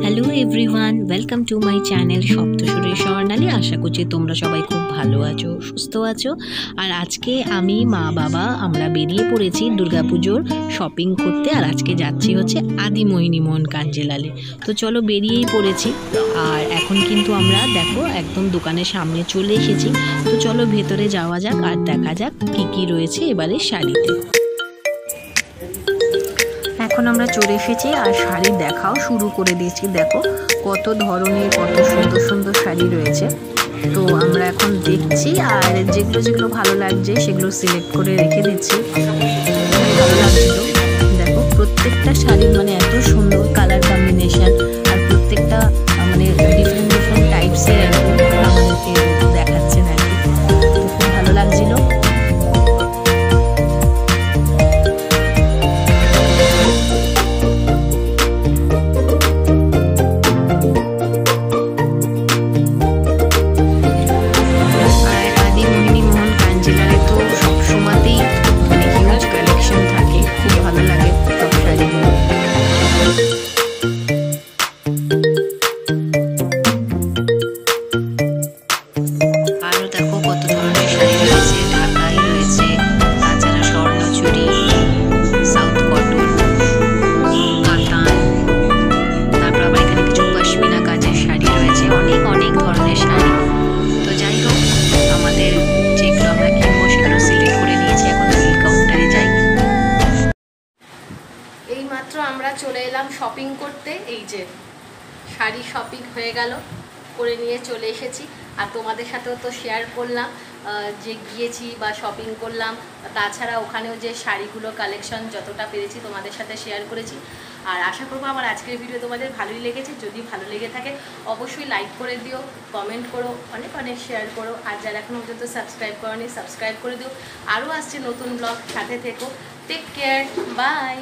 Hello everyone, welcome to my channel সপ্তসুরে স্বর্ণালী। আশা করছি তোমরা সবাই খুব ভালো আছো, সুস্থ আছো। আর আজকে আমি মা বাবা আমরা বেরিয়ে পড়েছি দুর্গাপুজোর শপিং করতে। আর আজকে যাচ্ছি হচ্ছে আদিমোহিনী মোহন কাঞ্জিলালে। তো চলো বেরিয়েই পড়েছি। আর এখন কিন্তু আমরা দেখো একদম দোকানের সামনে চলে এসেছি। তো চলো ভেতরে যাওয়া যাক আর দেখা যাক কী কী রয়েছে এবারে শাড়িতে। এখন আমরা চলে এসেছি আর শাড়ি দেখাও শুরু করে দিয়েছি। দেখো কত ধরনের কত সুন্দর সুন্দর শাড়ি রয়েছে। তো আমরা এখন দেখছি আর যেগুলো যেগুলো ভালো লাগছে সেগুলো সিলেক্ট করে রেখে দিচ্ছি। ভালো লাগছিল, দেখো প্রত্যেকটা শাড়ির মানে এত সুন্দর কালার কম্বিনেশন আর প্রত্যেকটা মানে ডিফারেন্ট ডিফারেন্ট টাইপসের আমাদেরকে দেখাচ্ছেন আর কি। তো খুব ভালো লাগছিল। এইমাত্র আমরা চলে এলাম শপিং করতে। এই যে শাড়ি শপিং হয়ে গেল, করে নিয়ে চলে এসেছি। আর তোমাদের সাথেও তো শেয়ার করলাম যে গিয়েছি বা শপিং করলাম। তাছাড়া ওখানেও যে শাড়িগুলো কালেকশন যতটা পেরেছি তোমাদের সাথে শেয়ার করেছি। আর আশা করবো আমার আজকের ভিডিও তোমাদের ভালোই লেগেছে। যদি ভালো লেগে থাকে অবশ্যই লাইক করে দিও, কমেন্ট করো, অনেক অনেক শেয়ার করো। আর যারা এখনো পর্যন্ত সাবস্ক্রাইব করোনি সাবস্ক্রাইব করে দিও। আরও আসছে নতুন ব্লগ, সাথে থেকো। Take care, by.